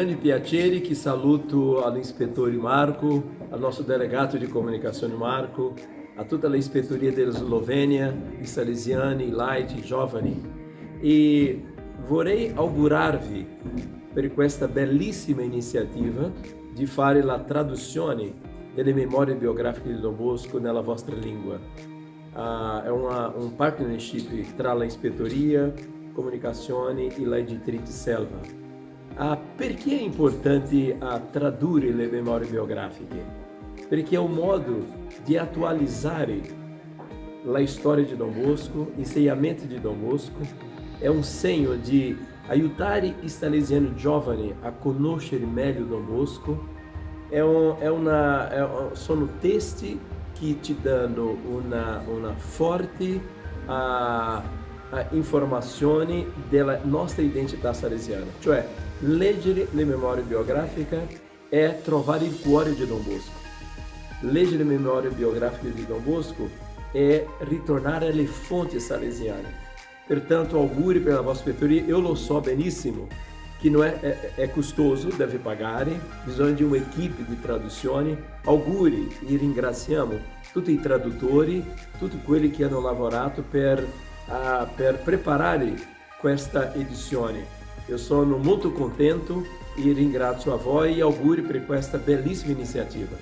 grande piacere che saluto all'ispettore Marco, al nostro delegato di comunicazione Marco, a tutta l'ispettoria della Slovenia, i salesiani, i laici, i giovani. E vorrei augurarvi per questa bellissima iniziativa di fare la traduzione delle memorie biografiche di Don Bosco nella vostra lingua. È un partnership tra la ispettoria, comunicazione e la editrice Selva. Perché è importante tradurre le memorie biografiche? Perché è un modo di attualizzare la storia di Don Bosco, l'insegnamento di Don Bosco, è un segno di aiutare i salesiani giovani a conoscere meglio Don Bosco, sono testi che ti danno una forte informazione della nostra identità salesiana, cioè leggere le memorie biografiche è trovare il cuore di Don Bosco. Leggere le memorie biografiche di Don Bosco è ritornare alle fonti salesiane. Pertanto, auguri per la vostra ispettoria. Eu lo so benissimo che non è costoso, deve pagare, bisogna di un'equipe di traduzione. Auguri e ringraziamo tutti i traduttori, tutti quelli che hanno lavorato per preparare questa edizione. Eu sono molto contento e ringrazio a voi e auguri per questa bellissima iniziativa.